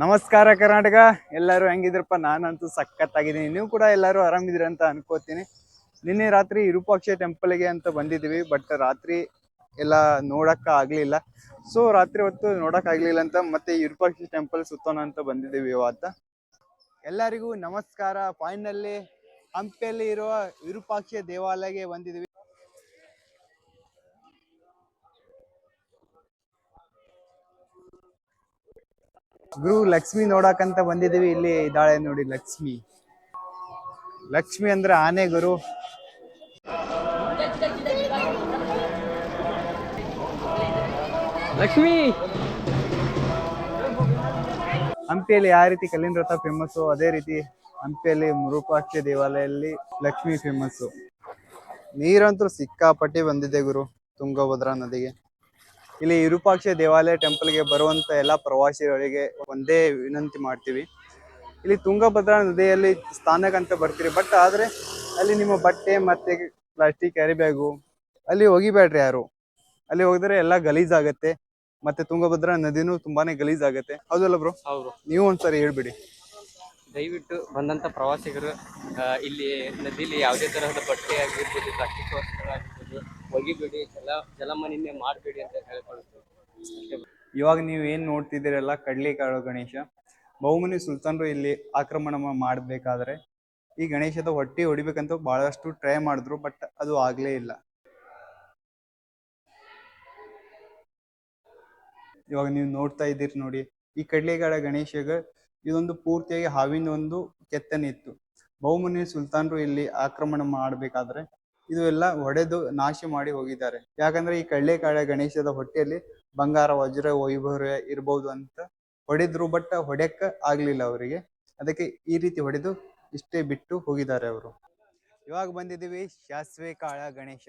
ನಮಸ್ಕಾರ ಕರ್ನಾಟಕ. ಎಲ್ಲರೂ ಹೆಂಗಿದ್ರಪ್ಪ? ನಾನಂತೂ ಸಖತ್ತಾಗಿದ್ದೀನಿ. ನೀವು ಕೂಡ ಎಲ್ಲರೂ ಆರಾಮಿದ್ರಿ ಅಂತ ಅನ್ಕೋತೀನಿ. ನಿನ್ನೆ ರಾತ್ರಿ ವಿರೂಪಾಕ್ಷ ಟೆಂಪಲ್ಗೆ ಅಂತ ಬಂದಿದ್ವಿ, ಬಟ್ ರಾತ್ರಿ ಎಲ್ಲ ನೋಡಕ್ ಆಗ್ಲಿಲ್ಲ. ಸೊ ರಾತ್ರಿ ಹೊತ್ತು ನೋಡಕ್ ಆಗ್ಲಿಲ್ಲ ಅಂತ ಮತ್ತೆ ವಿರೂಪಾಕ್ಷ ಟೆಂಪಲ್ ಸುತ್ತೋಣ ಅಂತ ಬಂದಿದ್ದೀವಿ ಇವತ್ತು. ಎಲ್ಲರಿಗೂ ನಮಸ್ಕಾರ. ಫೈನಲಿ ಹಂಪಿಯಲ್ಲಿ ಇರುವ ವಿರೂಪಾಕ್ಷ ದೇವಾಲಯಕ್ಕೆ ಬಂದಿದ್ದೀವಿ. ಗುರು ಲಕ್ಷ್ಮಿ ನೋಡಕಂತ ಬಂದಿದ್ದೀವಿ. ಇಲ್ಲಿ ಇದ್ದಾಳೆ ನೋಡಿ ಲಕ್ಷ್ಮಿ. ಲಕ್ಷ್ಮಿ ಅಂದ್ರೆ ಆನೆ ಗುರು. ಲಕ್ಷ್ಮಿ ಹಂಪಿಯಲ್ಲಿ ಯಾವ ರೀತಿ ಕಲ್ಲಿನ ರಥ ಫೇಮಸ್ಸು, ಅದೇ ರೀತಿ ಹಂಪಿಯಲ್ಲಿ ವಿರೂಪಾಕ್ಷ ದೇವಾಲಯದಲ್ಲಿ ಲಕ್ಷ್ಮಿ ಫೇಮಸ್ಸು. ನೀರಂತೂ ಸಿಕ್ಕಾಪಟ್ಟಿ ಬಂದಿದೆ ಗುರು ತುಂಗಭದ್ರಾ ನದಿಗೆ. ಇಲ್ಲಿ ವಿರೂಪಾಕ್ಷ ದೇವಾಲಯ ಟೆಂಪಲ್ಗೆ ಬರುವಂತ ಎಲ್ಲಾ ಪ್ರವಾಸಿಗಳಿಗೆ ಒಂದೇ ವಿನಂತಿ ಮಾಡ್ತೀವಿ, ಇಲ್ಲಿ ತುಂಗಭದ್ರಾ ನದಿಯಲ್ಲಿ ಸ್ನಾನಕ್ಕಂತ ಬರ್ತೀರಿ, ಬಟ್ ಆದ್ರೆ ಅಲ್ಲಿ ನಿಮ್ಮ ಬಟ್ಟೆ ಮತ್ತೆ ಪ್ಲಾಸ್ಟಿಕ್ ಕ್ಯಾರಿ ಬ್ಯಾಗು ಅಲ್ಲಿ ಹೋಗಿಬೇಡ್ರಿ ಯಾರು. ಅಲ್ಲಿ ಹೋಗಿದ್ರೆ ಎಲ್ಲ ಗಲೀಜಾಗತ್ತೆ, ಮತ್ತೆ ತುಂಗಭದ್ರಾ ನದಿನೂ ತುಂಬಾನೇ ಗಲೀಜಾಗತ್ತೆ. ಹೌದಲ್ಲ ಬ್ರೋ? ಹೌದು. ನೀವು ಒಂದ್ಸರಿ ಹೇಳ್ಬಿಡಿ. ದಯವಿಟ್ಟು ಬಂದಂತ ಪ್ರವಾಸಿಗರು ಇಲ್ಲಿ ನದಿಲಿ ಯಾವುದೇ ತರಹದ ಬಟ್ಟೆ ಆಗಿರ್ಬೋದು, ಪ್ಲಾಸ್ಟಿಕ್ ವಸ್ತುಗಳಾಗಿರ್ಬೋದು ಒಗಿಬೇಡಿ, ಜಲಮಾಲಿನ್ಯ ಮಾಡಬೇಡಿ ಅಂತ ಹೇಳ್ಕೊಳ್ತೀವಿ. ಇವಾಗ ನೀವು ಏನ್ ನೋಡ್ತಿದ್ದೀರಲ್ಲ ಕಡ್ಲಿಕಾಳು ಗಣೇಶ, ಬಹುಮನಿ ಸುಲ್ತಾನರು ಇಲ್ಲಿ ಆಕ್ರಮಣ ಮಾಡ್ಬೇಕಾದ್ರೆ ಈ ಗಣೇಶದ ಹೊಟ್ಟಿ ಹೊಡಿಬೇಕಂತ ಬಹಳಷ್ಟು ಟ್ರೈ ಮಾಡಿದ್ರು, ಬಟ್ ಅದು ಆಗ್ಲೇ ಇಲ್ಲ. ಇವಾಗ ನೀವು ನೋಡ್ತಾ ಇದ್ದೀರಿ ನೋಡಿ, ಈ ಕಡ್ಲೆಕಾಳ ಗಣೇಶಗ ಇದೊಂದು ಪೂರ್ತಿಯಾಗಿ ಹಾವಿನ ಒಂದು ಕೆತ್ತನೆ ಇತ್ತು. ಬಹುಮನಿ ಸುಲ್ತಾನರು ಇಲ್ಲಿ ಆಕ್ರಮಣ ಮಾಡ್ಬೇಕಾದ್ರೆ ಇದು ಎಲ್ಲ ಹೊಡೆದು ನಾಶ ಮಾಡಿ ಹೋಗಿದ್ದಾರೆ. ಯಾಕಂದ್ರೆ ಈ ಕಡ್ಲೆಕಾಳ ಗಣೇಶದ ಹೊಟ್ಟೆಯಲ್ಲಿ ಬಂಗಾರ ವಜ್ರ ವೈಭವ ಇರ್ಬೋದು ಅಂತ ಹೊಡೆದ್ರು, ಬಟ್ ಹೊಡೆಯಕ್ಕ ಆಗ್ಲಿಲ್ಲ ಅವರಿಗೆ. ಅದಕ್ಕೆ ಈ ರೀತಿ ಹೊಡೆದು ಇಷ್ಟೇ ಬಿಟ್ಟು ಹೋಗಿದ್ದಾರೆ ಅವರು. ಇವಾಗ ಬಂದಿದ್ದೀವಿ ಶಾಸ್ವೆ ಕಾಳ ಗಣೇಶ.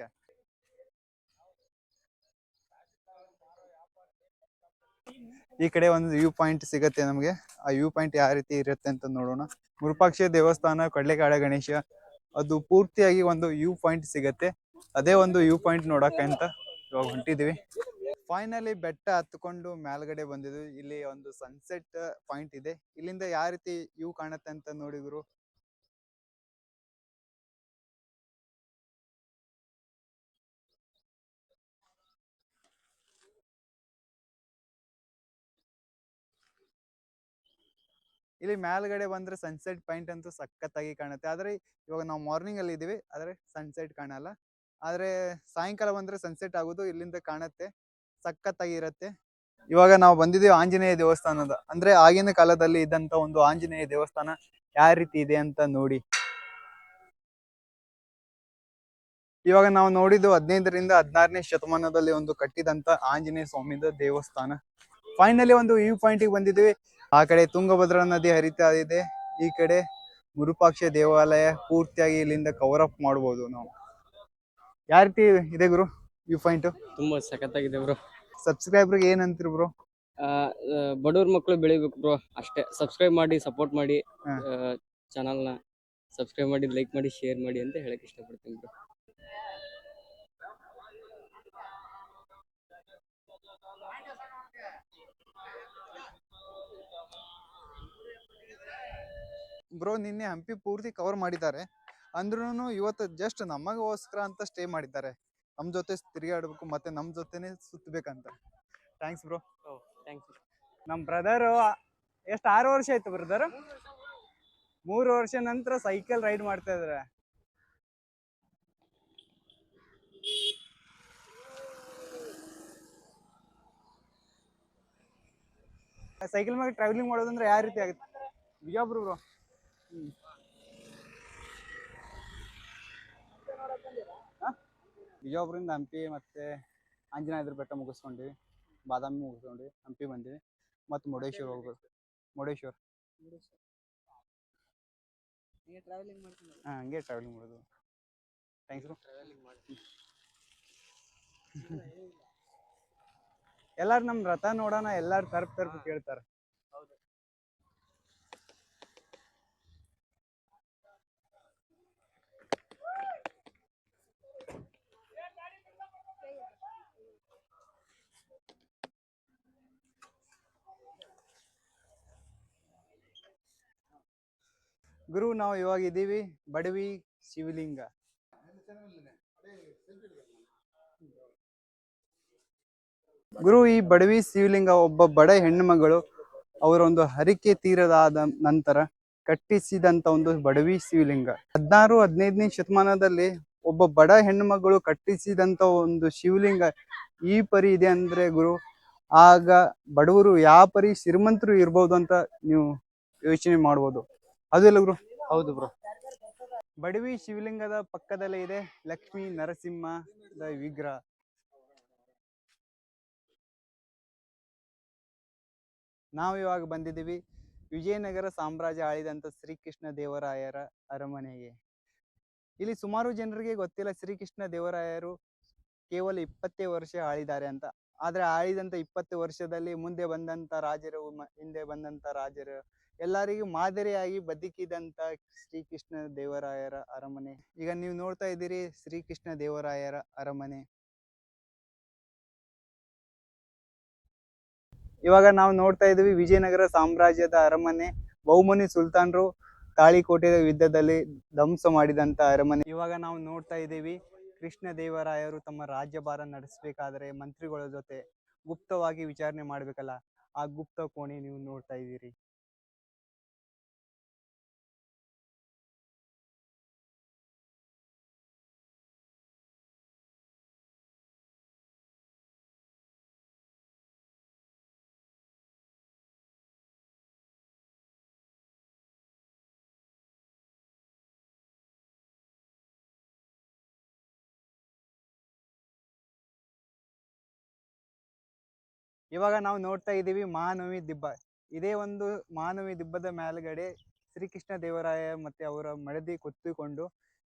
ಈ ಕಡೆ ಒಂದು ವ್ಯೂ ಪಾಯಿಂಟ್ ಸಿಗತ್ತೆ ನಮಗೆ. ಆ ವ್ಯೂ ಪಾಯಿಂಟ್ ಯಾವ ರೀತಿ ಇರುತ್ತೆ ಅಂತ ನೋಡೋಣ. ವಿರೂಪಾಕ್ಷ ದೇವಸ್ಥಾನ, ಕಡ್ಲೆಕಾಳ ಗಣೇಶ, ಅದು ಪೂರ್ತಿಯಾಗಿ ಒಂದು ವ್ಯೂ ಪಾಯಿಂಟ್ ಸಿಗತ್ತೆ. ಅದೇ ಒಂದು ವ್ಯೂ ಪಾಯಿಂಟ್ ನೋಡಕ್ಕೆ ಅಂತ ಇವಾಗ ಹೊಂಟಿದೀವಿ. ಫೈನಲಿ ಬೆಟ್ಟ ಹತ್ಕೊಂಡು ಮೇಲ್ಗಡೆ ಬಂದಿದ್ವಿ. ಇಲ್ಲಿ ಒಂದು ಸನ್ಸೆಟ್ ಪಾಯಿಂಟ್ ಇದೆ. ಇಲ್ಲಿಂದ ಯಾವ ರೀತಿ ವ್ಯೂ ಕಾಣುತ್ತೆ ಅಂತ ನೋಡಿದ್ರು. ಇಲ್ಲಿ ಮೇಲ್ಗಡೆ ಬಂದ್ರೆ ಸನ್ಸೆಟ್ ಪಾಯಿಂಟ್ ಅಂತೂ ಸಖತ್ತಾಗಿ ಕಾಣುತ್ತೆ. ಆದ್ರೆ ಇವಾಗ ನಾವು ಮಾರ್ನಿಂಗ್ ಅಲ್ಲಿ ಇದೀವಿ, ಆದ್ರೆ ಸನ್ಸೆಟ್ ಕಾಣಲ್ಲ. ಆದ್ರೆ ಸಾಯಂಕಾಲ ಬಂದ್ರೆ ಸನ್ಸೆಟ್ ಆಗೋದು ಇಲ್ಲಿಂದ ಕಾಣುತ್ತೆ, ಸಖತ್ತಾಗಿರತ್ತೆ. ಇವಾಗ ನಾವು ಬಂದಿದ್ದೀವಿ ಆಂಜನೇಯ ದೇವಸ್ಥಾನದ, ಅಂದ್ರೆ ಆಗಿನ ಕಾಲದಲ್ಲಿ ಇದ್ದಂತ ಒಂದು ಆಂಜನೇಯ ದೇವಸ್ಥಾನ ಯಾವ ರೀತಿ ಇದೆ ಅಂತ ನೋಡಿ. ಇವಾಗ ನಾವು ನೋಡಿದ್ದು 15ರಿಂದ 16ನೇ ಶತಮಾನದಲ್ಲಿ ಒಂದು ಕಟ್ಟಿದಂತ ಆಂಜನೇಯ ಸ್ವಾಮಿದ ದೇವಸ್ಥಾನ. ಫೈನಲಿ ಒಂದು ವ್ಯೂ ಪಾಯಿಂಟ್ ಬಂದಿದ್ದೀವಿ. ಆ ಕಡೆ ತುಂಗಭದ್ರಾ ನದಿ ಹರಿತಾ ಇದೆ, ಈ ಕಡೆ ವಿರೂಪಾಕ್ಷ ದೇವಾಲಯ ಪೂರ್ತಿಯಾಗಿ ಇಲ್ಲಿಂದ ಕವರ್ ಅಪ್ ಮಾಡಬಹುದು ನಾವು. ಯಾವ ರೀತಿ ಇದೆ ಗುರು ವ್ಯೂ ಪಾಯಿಂಟ್? ತುಂಬಾ ಸಖತ್ತಾಗಿದೆ ಬ್ರೋ. ಸಬ್ಸ್ಕ್ರೈಬರ್ಗೆ ಏನಂತೀರಿ ಬ್ರೋ? ಬಡವ್ರ ಮಕ್ಕಳು ಬೆಳಿಬೇಕು ಬ್ರೋ, ಅಷ್ಟೇ. ಸಬ್ಸ್ಕ್ರೈಬ್ ಮಾಡಿ, ಸಪೋರ್ಟ್ ಮಾಡಿ, ಚಾನಲ್ನ ಸಬ್ಸ್ಕ್ರೈಬ್ ಮಾಡಿ, ಲೈಕ್ ಮಾಡಿ, ಶೇರ್ ಮಾಡಿ ಅಂತ ಹೇಳಕ್ ಇಷ್ಟಪಡ್ತೀನಿ ಬ್ರೋ. ಬ್ರೋ ನಿನ್ನೆ ಹಂಪಿ ಪೂರ್ತಿ ಕವರ್ ಮಾಡಿದ್ದಾರೆ ಅಂದ್ರೂ ಇವತ್ತು ಜಸ್ಟ್ ನಮಗೋಸ್ಕರ ಅಂತ ಸ್ಟೇ ಮಾಡಿದ್ದಾರೆ. ನಮ್ ಜೊತೆ ತಿರುಗಾಡ್ಬೇಕು ಮತ್ತೆ ನಮ್ ಜೊತೆನೆ ಸುತ್ತಬೇಕಂತ. Thanks bro. ನಮ್ ಬ್ರದರ್ ಎಷ್ಟು 6 ವರ್ಷ ಆಯ್ತು ಬ್ರದರ್? 3 ವರ್ಷ ನಂತರ ಸೈಕಲ್ ರೈಡ್ ಮಾಡ್ತಾ ಇದಾರೆ. ಸೈಕಲ್ ಮೇಲೆ ಟ್ರಾವೆಲಿಂಗ್ ಮಾಡೋದಂದ್ರೆ ಯಾವ ರೀತಿ ಆಗುತ್ತೆ? ಬಿಜಾಪುರ ಬ್ರೋ. ಬಿಜಾಪುರಿಂದ ಹಂಪಿ ಮತ್ತೆ ಆಂಜನೇಯ ಬೆಟ್ಟ ಮುಗಿಸ್ಕೊಂಡ್ವಿ, ಬಾದಾಮಿ ಮುಗಿಸ್ಕೊಂಡ್ವಿ, ಹಂಪಿ ಬಂದಿವಿ, ಮತ್ತೆ ಮುರುಡೇಶ್ವರ ಹೋಗ್ಬೇಕು. ಮುರುಡೇಶ್ವರ ಹಂಗೆ ಟ್ರಾವೆಲಿಂಗ್ ಮಾಡೋದು. ಥ್ಯಾಂಕ್ಸ್. ಎಲ್ಲಾರು ನಮ್ ರಥ ನೋಡೋಣ, ಎಲ್ಲಾರು ತರ್ಪ್ ಕೇಳ್ತಾರೆ. ಗುರು ನಾವು ಇವಾಗ ಇದೀವಿ ಬಡವಿ ಶಿವಲಿಂಗ. ಗುರು ಈ ಬಡವಿ ಶಿವಲಿಂಗ ಒಬ್ಬ ಬಡ ಹೆಣ್ಣು ಮಗಳು ಅವರ ಒಂದು ಹರಿಕೆ ತೀರದಾದ ನಂತರ ಕಟ್ಟಿಸಿದಂತ ಒಂದು ಬಡವಿ ಶಿವಲಿಂಗ. 16-15ನೇ ಶತಮಾನದಲ್ಲಿ ಒಬ್ಬ ಬಡ ಹೆಣ್ಣು ಮಗಳು ಕಟ್ಟಿಸಿದಂತ ಒಂದು ಶಿವಲಿಂಗ ಈ ಪರಿ ಇದೆ ಅಂದ್ರೆ ಗುರು, ಆಗ ಬಡವರು ಯಾವ ಪರಿ ಶ್ರೀಮಂತರು ಇರ್ಬೋದು ಅಂತ ನೀವು ಯೋಚನೆ ಮಾಡ್ಬೋದು. ಅದು ಇಲ್ಲ ಗುರು? ಹೌದು ಬ್ರೋ. ಬಡವಿ ಶಿವಲಿಂಗದ ಪಕ್ಕದಲ್ಲೇ ಇದೆ ಲಕ್ಷ್ಮೀ ನರಸಿಂಹದ ವಿಗ್ರಹ. ನಾವು ಇವಾಗ ಬಂದಿದ್ದೀವಿ ವಿಜಯನಗರ ಸಾಮ್ರಾಜ್ಯ ಆಳಿದಂತ ಶ್ರೀಕೃಷ್ಣ ದೇವರಾಯರ ಅರಮನೆಗೆ. ಇಲ್ಲಿ ಸುಮಾರು ಜನರಿಗೆ ಗೊತ್ತಿಲ್ಲ ಶ್ರೀಕೃಷ್ಣ ದೇವರಾಯರು ಕೇವಲ 20 ವರ್ಷ ಆಳಿದ್ದಾರೆ ಅಂತ. ಆದ್ರೆ ಆಳಿದಂತ 20 ವರ್ಷದಲ್ಲಿ ಮುಂದೆ ಬಂದಂತ ರಾಜರು ಹಿಂದೆ ಬಂದಂತ ರಾಜರು ಎಲ್ಲರಿಗೂ ಮಾದರಿಯಾಗಿ ಬದುಕಿದಂತ ಶ್ರೀಕೃಷ್ಣ ದೇವರಾಯರ ಅರಮನೆ. ಈಗ ನೀವು ನೋಡ್ತಾ ಇದ್ದೀರಿ ಶ್ರೀಕೃಷ್ಣ ದೇವರಾಯರ ಅರಮನೆ. ಇವಾಗ ನಾವು ನೋಡ್ತಾ ಇದ್ದೀವಿ ವಿಜಯನಗರ ಸಾಮ್ರಾಜ್ಯದ ಅರಮನೆ. ಬಹುಮನಿ ಸುಲ್ತಾನರು ತಾಳಿಕೋಟೆ ಯುದ್ಧದಲ್ಲಿ ಧ್ವಂಸ ಮಾಡಿದಂತ ಅರಮನೆ. ಇವಾಗ ನಾವು ನೋಡ್ತಾ ಇದ್ದೀವಿ ಕೃಷ್ಣ ದೇವರಾಯರು ತಮ್ಮ ರಾಜ್ಯಭಾರ ನಡೆಸಬೇಕಾದ್ರೆ ಮಂತ್ರಿಗಳ ಜೊತೆ ಗುಪ್ತವಾಗಿ ವಿಚಾರಣೆ ಮಾಡ್ಬೇಕಲ್ಲ, ಆ ಗುಪ್ತ ಕೋಣೆ ನೀವು ನೋಡ್ತಾ ಇದ್ದೀರಿ. ಇವಾಗ ನಾವು ನೋಡ್ತಾ ಇದ್ದೀವಿ ಮಹಾನವಮಿ ದಿಬ್ಬ. ಇದೇ ಒಂದು ಮಹಾನವಮಿ ದಿಬ್ಬದ ಮೇಲ್ಗಡೆ ಶ್ರೀಕೃಷ್ಣ ದೇವರಾಯ ಮತ್ತೆ ಅವರ ಮಡದಿ ಕೂತ್ಕೊಂಡು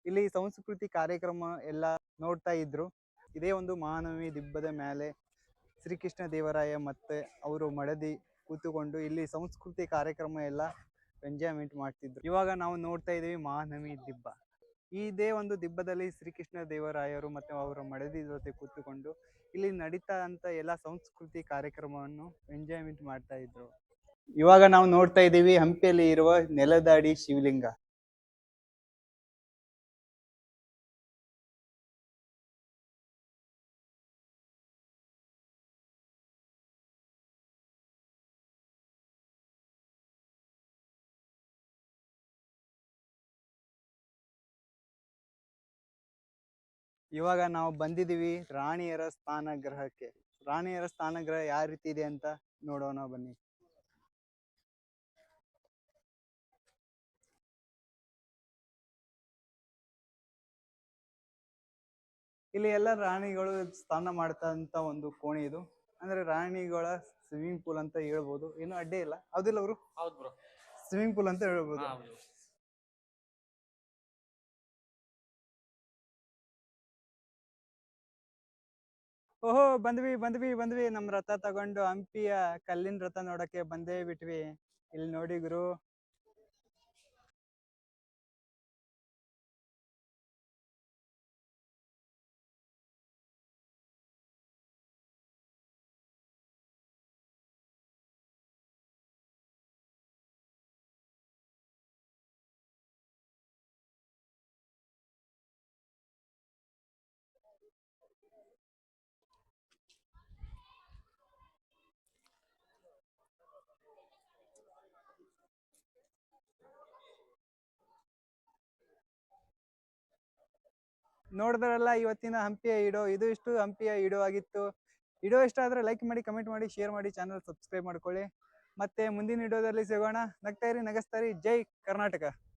ಇಲ್ಲಿ ಸಂಸ್ಕೃತಿ ಕಾರ್ಯಕ್ರಮ ಎಲ್ಲ ನೋಡ್ತಾ ಇದ್ರು. ಇದೇ ಒಂದು ಮಹಾನವಮಿ ದಿಬ್ಬದ ಮೇಲೆ ಶ್ರೀಕೃಷ್ಣ ದೇವರಾಯ ಮತ್ತೆ ಅವರು ಮಡದಿ ಕೂತುಕೊಂಡು ಇಲ್ಲಿ ಸಂಸ್ಕೃತಿ ಕಾರ್ಯಕ್ರಮ ಎಲ್ಲ ಎಂಜಾಯ್ಮೆಂಟ್ ಮಾಡ್ತಿದ್ರು. ಇವಾಗ ನಾವು ನೋಡ್ತಾ ಇದ್ದೀವಿ ಮಹಾನವಮಿ ದಿಬ್ಬ. ಇದೇ ಒಂದು ದಿಬ್ಬದಲ್ಲಿ ಶ್ರೀಕೃಷ್ಣ ದೇವರಾಯರು ಮತ್ತೆ ಅವರ ಮಡದಿ ಜೊತೆ ಕೂತುಕೊಂಡು ಇಲ್ಲಿ ನಡೀತಾ ಅಂತ ಎಲ್ಲ ಸಂಸ್ಕೃತಿ ಕಾರ್ಯಕ್ರಮವನ್ನು ಎಂಜಾಯ್ಮೆಂಟ್ ಮಾಡ್ತಾ ಇದ್ರು. ಇವಾಗ ನಾವು ನೋಡ್ತಾ ಇದ್ದೀವಿ ಹಂಪಿಯಲ್ಲಿ ಇರುವ ನೆಲದಾಡಿ ಶಿವಲಿಂಗ. ಇವಾಗ ನಾವು ಬಂದಿದ್ದೀವಿ ರಾಣಿಯರ ಸ್ನಾನಗೃಹಕ್ಕೆ. ರಾಣಿಯರ ಸ್ನಾನಗೃಹ ಯಾವ ರೀತಿ ಇದೆ ಅಂತ ನೋಡೋಣ ಬನ್ನಿ. ಇಲ್ಲಿ ಎಲ್ಲ ರಾಣಿಗಳು ಸ್ನಾನ ಮಾಡ್ತಂತ ಒಂದು ಕೋಣೆ ಇದು. ಅಂದ್ರೆ ರಾಣಿಗಳ ಸ್ವಿಮ್ಮಿಂಗ್ ಪೂಲ್ ಅಂತ ಹೇಳ್ಬೋದು, ಏನು ಅಡ್ಡಿ ಇಲ್ಲ. ಹೌದಿಲ್ಲ ಅವರು? ಹೌದು ಬ್ರೋ. ಸ್ವಿಮ್ಮಿಂಗ್ ಪೂಲ್ ಅಂತ ಹೇಳ್ಬೋದು. ಓಹೋ, ಬಂದ್ವಿ ನಮ್ ರಥ ತಗೊಂಡು ಹಂಪಿಯ ಕಲ್ಲಿನ ರಥ ನೋಡಕ್ಕೆ ಬಂದೇ ಬಿಟ್ವಿ. ಇಲ್ಲಿ ನೋಡಿ ಗುರು. ನೋಡಿದ್ರಲ್ಲ ಇವತ್ತಿನ ಹಂಪಿಯ ಇದು ಇಷ್ಟು ಹಂಪಿಯ ಆಗಿತ್ತು. ವಿಡಿಯೋ ಇಷ್ಟ ಆದ್ರೆ ಲೈಕ್ ಮಾಡಿ, ಕಮೆಂಟ್ ಮಾಡಿ, ಶೇರ್ ಮಾಡಿ, ಚಾನಲ್ ಸಬ್ಸ್ಕ್ರೈಬ್ ಮಾಡ್ಕೊಳ್ಳಿ. ಮತ್ತೆ ಮುಂದಿನ ವಿಡಿಯೋದಲ್ಲಿ ಸಿಗೋಣ. ನಗ್ತಾ ಇರಿ, ನಗಸ್ತಾ ಇರಿ. ಜೈ ಕರ್ನಾಟಕ.